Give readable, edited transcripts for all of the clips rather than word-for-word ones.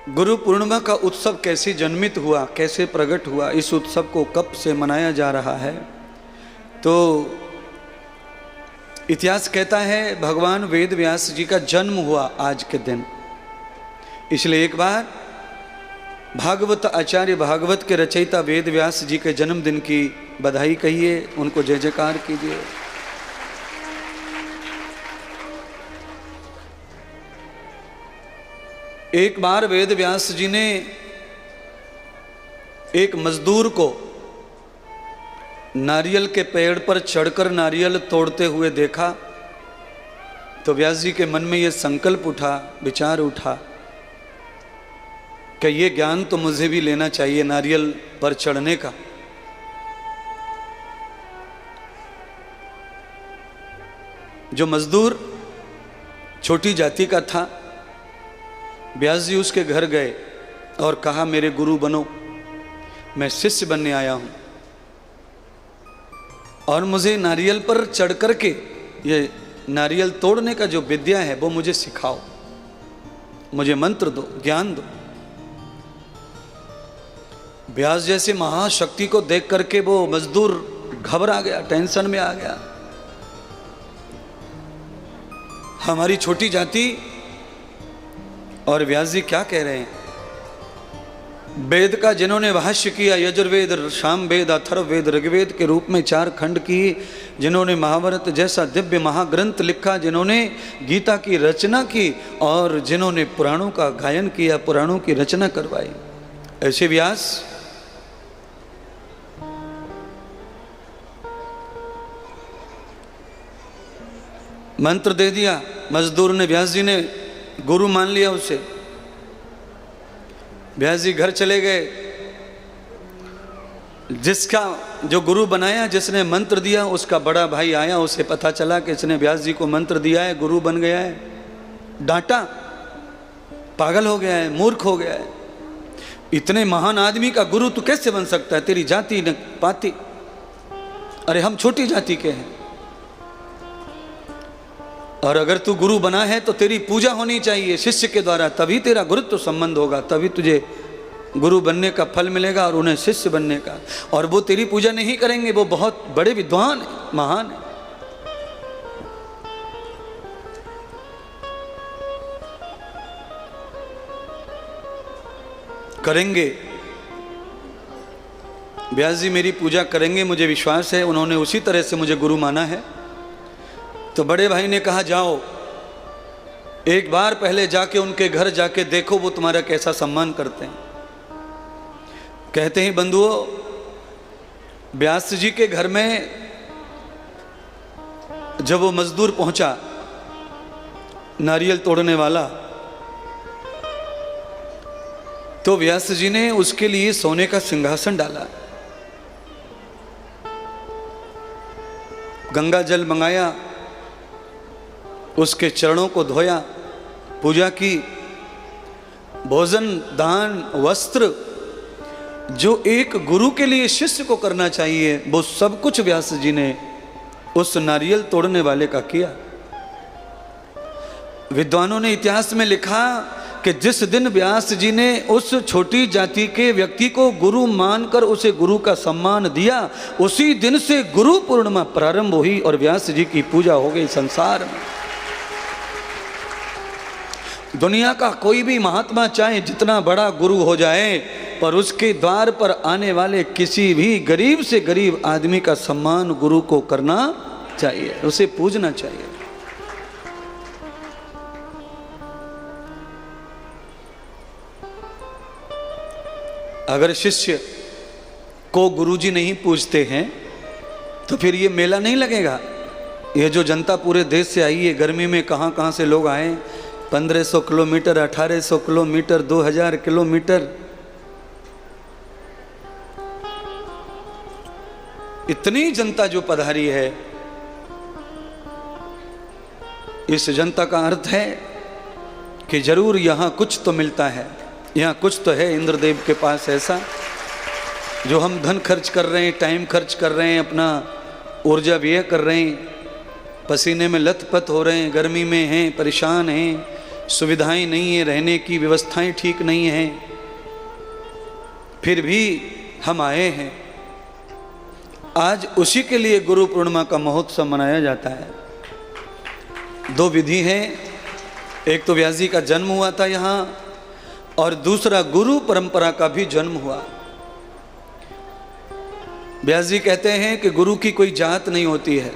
गुरु पूर्णिमा का उत्सव कैसे जन्मित हुआ, कैसे प्रकट हुआ, इस उत्सव को कब से मनाया जा रहा है? तो इतिहास कहता है भगवान वेद व्यास जी का जन्म हुआ आज के दिन। इसलिए एक बार भागवत आचार्य भागवत के रचयिता वेद व्यास जी के जन्मदिन की बधाई कहिए, उनको जय जयकार कीजिए। एक बार वेद व्यास जी ने एक मजदूर को नारियल के पेड़ पर चढ़कर नारियल तोड़ते हुए देखा, तो व्यास जी के मन में यह संकल्प उठा, विचार उठा कि ये ज्ञान तो मुझे भी लेना चाहिए नारियल पर चढ़ने का। जो मजदूर छोटी जाति का था, व्यास जी उसके घर गए और कहा मेरे गुरु बनो, मैं शिष्य बनने आया हूं और मुझे नारियल पर चढ़ करके ये नारियल तोड़ने का जो विद्या है वो मुझे सिखाओ, मुझे मंत्र दो, ज्ञान दो। व्यास जैसे महाशक्ति को देख करके वो मजदूर घबरा गया, टेंशन में आ गया। हमारी छोटी जाति और व्यास जी क्या कह रहे हैं? वेद का जिन्होंने भाष्य किया, यजुर्वेद, सामवेद, अथर्ववेद, ऋग्वेद के रूप में 4 खंड किए, जिन्होंने महाभारत जैसा दिव्य महाग्रंथ लिखा, जिन्होंने गीता की रचना की और जिन्होंने पुराणों का गायन किया, पुराणों की रचना करवाई, ऐसे व्यास मंत्र दे दिया। मजदूर ने, व्यास जी ने गुरु मान लिया उसे। व्यास जी घर चले गए। जिसका जो गुरु बनाया, जिसने मंत्र दिया, उसका बड़ा भाई आया, उसे पता चला कि इसने व्यास जी को मंत्र दिया है, गुरु बन गया है। डांटा, पागल हो गया है, मूर्ख हो गया है, इतने महान आदमी का गुरु तू कैसे बन सकता है? तेरी जाति न पाती, अरे हम छोटी जाति के हैं, और अगर तू गुरु बना है तो तेरी पूजा होनी चाहिए शिष्य के द्वारा, तभी तेरा गुरुत्व संबंध होगा, तभी तुझे गुरु बनने का फल मिलेगा और उन्हें शिष्य बनने का। और वो तेरी पूजा नहीं करेंगे, वो बहुत बड़े विद्वान है, महान है। करेंगे, व्यास जी मेरी पूजा करेंगे, मुझे विश्वास है, उन्होंने उसी तरह से मुझे गुरु माना है। तो बड़े भाई ने कहा जाओ, एक बार पहले जाके उनके घर जाके देखो वो तुम्हारा कैसा सम्मान करते हैं। कहते हैं बंधुओं, व्यास जी के घर में जब वो मजदूर पहुंचा, नारियल तोड़ने वाला, तो व्यास जी ने उसके लिए सोने का सिंहासन डाला, गंगा जल मंगाया, उसके चरणों को धोया, पूजा की, भोजन, दान, वस्त्र, जो एक गुरु के लिए शिष्य को करना चाहिए, वो सब कुछ व्यास जी ने उस नारियल तोड़ने वाले का किया। विद्वानों ने इतिहास में लिखा कि जिस दिन व्यास जी ने उस छोटी जाति के व्यक्ति को गुरु मानकर उसे गुरु का सम्मान दिया, उसी दिन से गुरु पूर्णिमा प्रारंभ हुई और व्यास जी की पूजा हो गई संसार में। दुनिया का कोई भी महात्मा चाहे जितना बड़ा गुरु हो जाए, पर उसके द्वार पर आने वाले किसी भी गरीब से गरीब आदमी का सम्मान गुरु को करना चाहिए, उसे पूजना चाहिए। अगर शिष्य को गुरुजी नहीं पूजते हैं तो फिर ये मेला नहीं लगेगा। ये जो जनता पूरे देश से आई है, गर्मी में कहाँ कहाँ से लोग आए, 1500 किलोमीटर, 1800 किलोमीटर, 2000 किलोमीटर, इतनी जनता जो पधारी है, इस जनता का अर्थ है कि जरूर यहाँ कुछ तो मिलता है, यहाँ कुछ तो है इंद्रदेव के पास ऐसा, जो हम धन खर्च कर रहे हैं, टाइम खर्च कर रहे हैं, अपना ऊर्जा व्यय कर रहे हैं, पसीने में लथपथ हो रहे हैं, गर्मी में हैं, परेशान हैं, सुविधाएं नहीं है, रहने की व्यवस्थाएं ठीक नहीं हैं, फिर भी हम आए हैं। आज उसी के लिए गुरु पूर्णिमा का महोत्सव मनाया जाता है। दो विधि हैं, एक तो व्यास जी का जन्म हुआ था यहाँ, और दूसरा गुरु परंपरा का भी जन्म हुआ। व्यास जी कहते हैं कि गुरु की कोई जात नहीं होती है,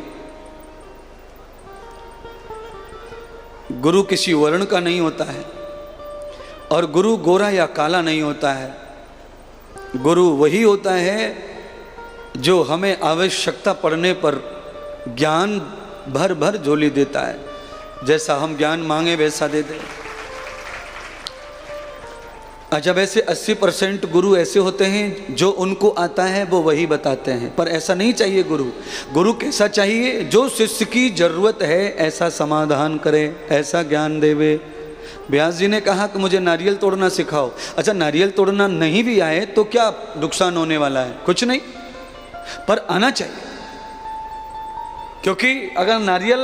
गुरु किसी वर्ण का नहीं होता है, और गुरु गोरा या काला नहीं होता है। गुरु वही होता है जो हमें आवश्यकता पड़ने पर ज्ञान भर भर झोली देता है। जैसा हम ज्ञान मांगे वैसा दे दे। अच्छा, वैसे 80% गुरु ऐसे होते हैं जो उनको आता है वो वही बताते हैं, पर ऐसा नहीं चाहिए। गुरु कैसा चाहिए? जो शिष्य की जरूरत है ऐसा समाधान करे, ऐसा ज्ञान देवे। व्यास जी ने कहा कि मुझे नारियल तोड़ना सिखाओ। अच्छा, नारियल तोड़ना नहीं भी आए तो क्या नुकसान होने वाला है? कुछ नहीं, पर आना चाहिए। क्योंकि अगर नारियल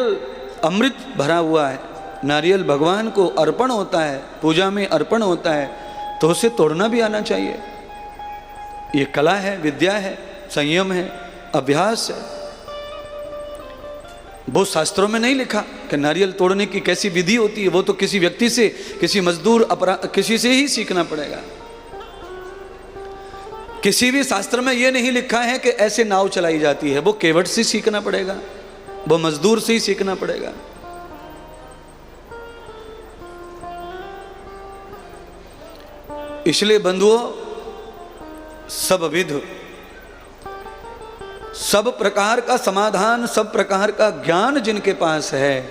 अमृत भरा हुआ है, नारियल भगवान को अर्पण होता है, पूजा में अर्पण होता है, तो उसे तोड़ना भी आना चाहिए। ये कला है, विद्या है, संयम है, अभ्यास है। वो शास्त्रों में नहीं लिखा कि नारियल तोड़ने की कैसी विधि होती है। वो तो किसी व्यक्ति से, किसी मजदूर किसी से ही सीखना पड़ेगा। किसी भी शास्त्र में ये नहीं लिखा है कि ऐसे नाव चलाई जाती है। वो केवट से सीखना पड़ेगा, वो मजदूर से ही सीखना पड़ेगा। इसलिए बंधुओं, सब विध, सब प्रकार का समाधान, सब प्रकार का ज्ञान जिनके पास है,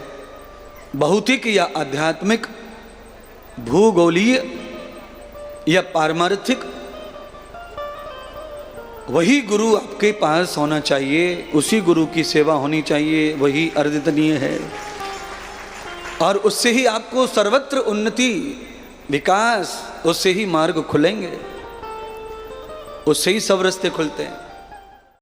भौतिक या आध्यात्मिक, भूगोलीय या पारमार्थिक, वही गुरु आपके पास होना चाहिए, उसी गुरु की सेवा होनी चाहिए, वही अर्जितनीय है। और उससे ही आपको सर्वत्र उन्नति, विकास, उससे ही मार्ग खुलेंगे, उससे ही सब रास्ते खुलते हैं।